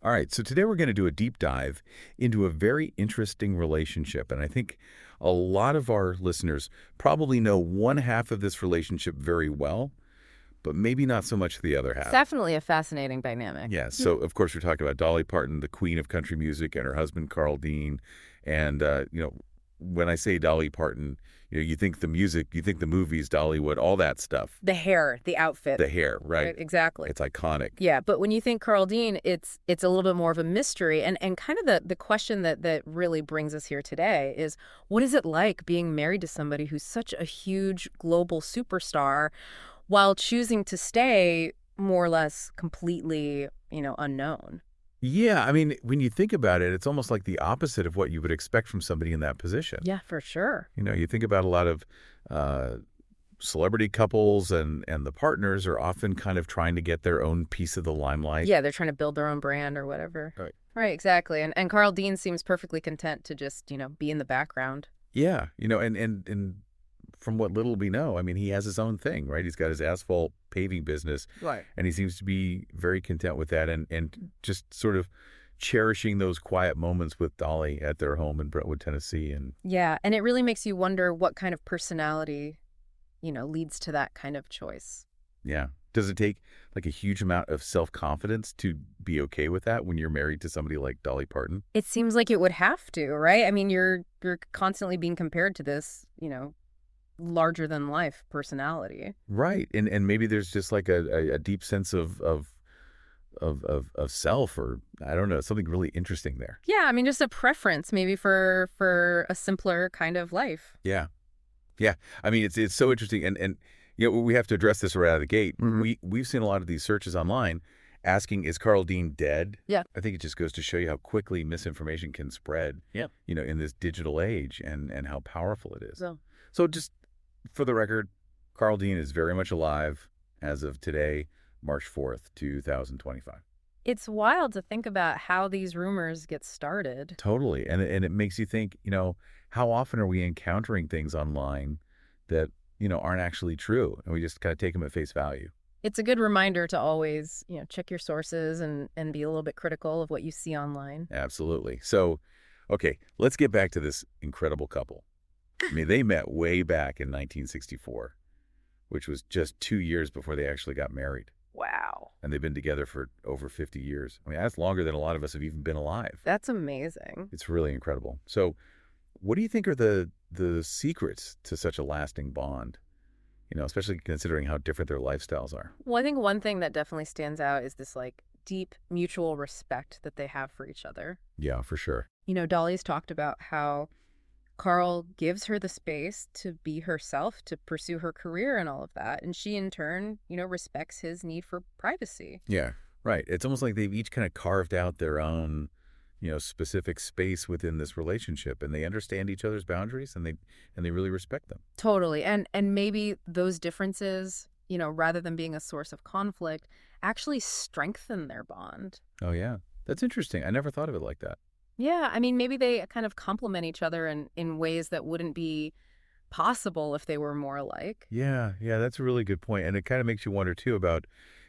All right, so today we're going to do a deep dive into a very interesting relationship. And I think a lot of our listeners probably know one half of this relationship very well, but maybe not so much the other It's half. definitely a fascinating dynamic. Yeah, so of course we're talking about Dolly Parton, the queen of country music, and her husband, Carl Dean. And, when I say Dolly Parton, you think the music, you think the movies, Dollywood, all that stuff. The hair, the outfit. The hair, right? Exactly. It's iconic. Yeah, but when you think Carl Dean, it's a little bit more of a mystery. And kind of the question that really brings us here today is, what is it like being married to somebody who's such a huge global superstar while choosing to stay more or less completely, unknown? Yeah, I mean, when you think about it, it's almost like the opposite of what you would expect from somebody in that position. Yeah, for sure. You think about a lot of uh, celebrity couples, and the partners are often kind of trying to get their own piece of the limelight. Yeah, they're trying to build their own brand or whatever. Right. Right, exactly. And Carl Dean seems perfectly content to just, be in the background. Yeah, and from what little we know, I mean, he has his own thing, right? He's got his asphalt paving business, Right. and he seems to be very content with that, and just sort of cherishing those quiet moments with Dolly at their home in Brentwood, Tennessee. And Yeah, and it really makes you wonder what kind of personality, leads to that kind of choice. yeah, does it take like a huge amount of self-confidence to be okay with that when you're married to somebody like Dolly Parton? It seems like it would have to, right? I mean, you're constantly being compared to this, larger than life personality. Right. And maybe there's just like a deep sense of self, or I don't know, something really interesting there. Yeah, I mean, just a preference maybe for a simpler kind of life. Yeah. Yeah. I mean, it's so interesting. And we have to address this right out of the gate. We've seen a lot of these searches online asking, is Carl Dean dead? Yeah. I think it just goes to show you how quickly misinformation can spread, Yep. In this digital age, and how powerful it is. So, So just for the record, Carl Dean is very much alive as of today, March 4th, 2025. it's wild to think about how these rumors get started. Totally. And it makes you think, how often are we encountering things online that, aren't actually true, and we just kind of take them at face value? It's a good reminder to always, check your sources and be a little bit critical of what you see online. Absolutely. So, okay, let's get back to this incredible couple. I mean, they met way back in 1964, which was just 2 years before they actually got married. Wow. And they've been together for over 50 years. I mean, that's longer than a lot of us have even been alive. That's amazing. It's really incredible. So what do you think are the secrets to such a lasting bond? Especially considering how different their lifestyles are. Well, I think one thing that definitely stands out is this deep mutual respect that they have for each other. Yeah, for sure. Dolly's talked about how Carl gives her the space to be herself, to pursue her career and all of that. And she, in turn, respects his need for privacy. Yeah, right. It's almost like they've each kind of carved out their own, specific space within this relationship, and they understand each other's boundaries, and they really respect them. Totally. And maybe those differences, rather than being a source of conflict, actually strengthen their bond. Oh, yeah. That's interesting. I never thought of it like that. Yeah, I mean, maybe they kind of complement each other in ways that wouldn't be possible if they were more alike. Yeah, that's a really good point. And it kind of makes you wonder, too, about,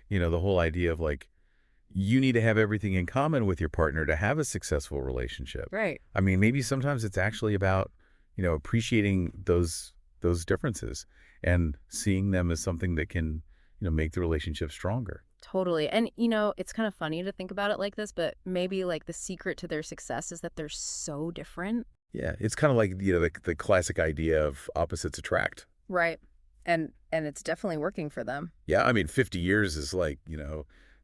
the whole idea of like, you need to have everything in common with your partner to have a successful relationship. Right. I mean, maybe sometimes it's actually about, appreciating those differences and seeing them as something that can, make the relationship stronger. Totally. And, it's kind of funny to think about it like this, but maybe the secret to their success is that they're so different. Yeah, it's kind of like, the classic idea of opposites attract. Right. And it's definitely working for them. Yeah, I mean, 50 years is like,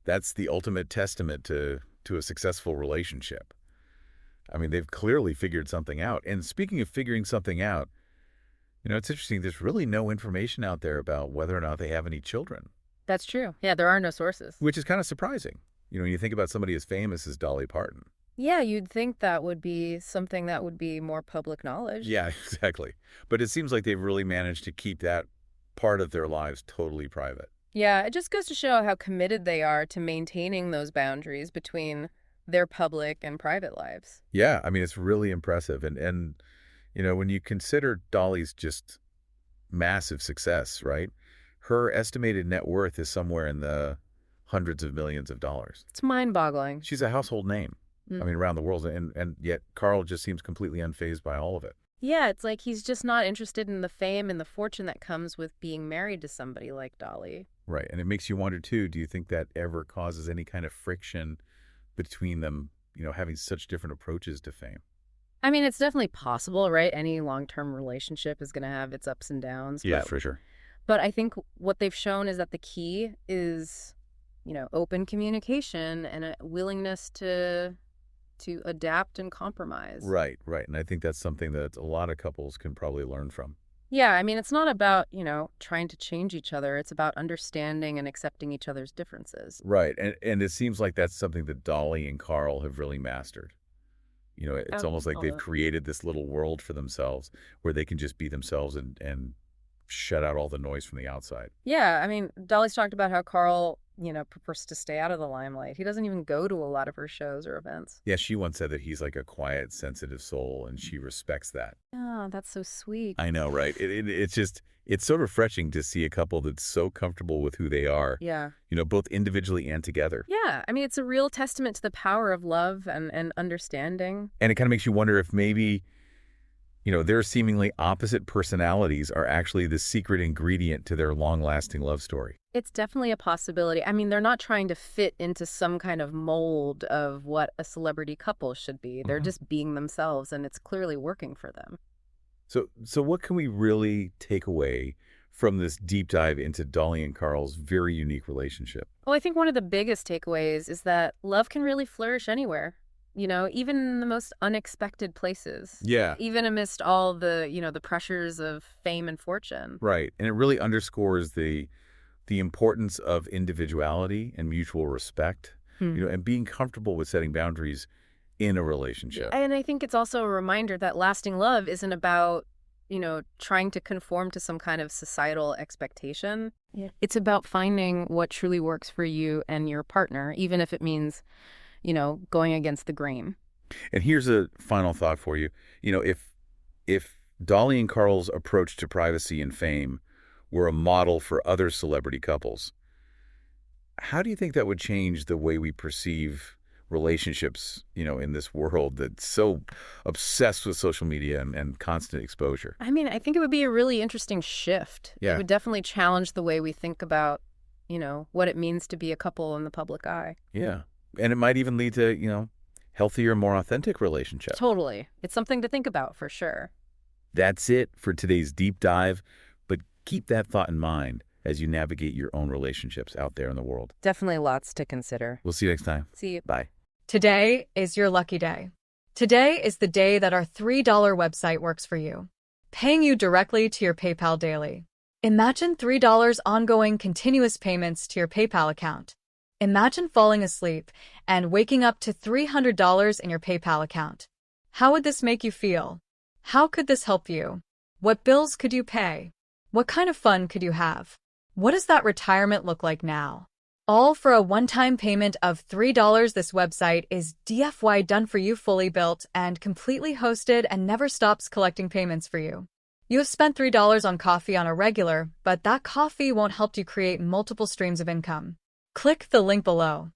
that's the ultimate testament to a successful relationship. I mean, they've clearly figured something out. And speaking of figuring something out, it's interesting. There's really no information out there about whether or not they have any children. That's true. Yeah, there are no sources. Which is kind of surprising. When you think about somebody as famous as Dolly Parton. Yeah, you'd think that would be something that would be more public knowledge. Yeah, exactly. But it seems like they've really managed to keep that part of their lives totally private. Yeah, it just goes to show how committed they are to maintaining those boundaries between their public and private lives. Yeah, I mean, it's really impressive. And when you consider Dolly's just massive success, right? Her estimated net worth is somewhere in the hundreds of millions of dollars. It's mind-boggling. She's a household name. I mean, around the world, and yet Carl just seems completely unfazed by all of it. Yeah, it's like he's just not interested in the fame and the fortune that comes with being married to somebody like Dolly. Right, and it makes you wonder, too, do you think that ever causes any kind of friction between them, having such different approaches to fame? I mean, it's definitely possible, right? Any long-term relationship is going to have its ups and downs. Yeah, for sure. But I think what they've shown is that the key is, open communication and a willingness to adapt and compromise. Right. And I think that's something that a lot of couples can probably learn from. Yeah, I mean, it's not about, trying to change each other. It's about understanding and accepting each other's differences. Right. And it seems like that's something that Dolly and Carl have really mastered. It's almost like they've created this little world for themselves where they can just be themselves and shut out all the noise from the outside. Yeah, I mean, Dolly's talked about how Carl, prefers to stay out of the limelight. He doesn't even go to a lot of her shows or events. Yeah, she once said that he's like a quiet, sensitive soul, and she respects that. Oh, that's so sweet. I know, right? It's so refreshing to see a couple that's so comfortable with who they are. Yeah. Both individually and together. Yeah, I mean, it's a real testament to the power of love and understanding. And it kind of makes you wonder if maybe, their seemingly opposite personalities are actually the secret ingredient to their long-lasting love story. It's definitely a possibility. I mean, they're not trying to fit into some kind of mold of what a celebrity couple should be. They're just being themselves, and it's clearly working for them. So what can we really take away from this deep dive into Dolly and Carl's very unique relationship? Well, I think one of the biggest takeaways is that love can really flourish anywhere. Even in the most unexpected places. Yeah. Even amidst all the, the pressures of fame and fortune. Right. And it really underscores the importance of individuality and mutual respect, and being comfortable with setting boundaries in a relationship. And I think it's also a reminder that lasting love isn't about, trying to conform to some kind of societal expectation. Yeah. It's about finding what truly works for you and your partner, even if it means going against the grain. And here's a final thought for you. If Dolly and Carl's approach to privacy and fame were a model for other celebrity couples, how do you think that would change the way we perceive relationships, in this world that's so obsessed with social media and constant exposure? I mean, I think it would be a really interesting shift. Yeah. It would definitely challenge the way we think about, what it means to be a couple in the public eye. Yeah. And it might even lead to, healthier, more authentic relationships. Totally. It's something to think about for sure. That's it for today's deep dive, but keep that thought in mind as you navigate your own relationships out there in the world. Definitely lots to consider. We'll see you next time. See you. Bye. Today is your lucky day. Today is the day that our $3 website works for you, paying you directly to your PayPal daily. Imagine $3 ongoing continuous payments to your PayPal account. Imagine falling asleep and waking up to $300 in your PayPal account. How would this make you feel? How could this help you? What bills could you pay? What kind of fun could you have? What does that retirement look like now? All for a one-time payment of $3. This website is DFY done for you, fully built and completely hosted, and never stops collecting payments for you. You have spent $3 on coffee on a regular, but that coffee won't help you create multiple streams of income. Click the link below.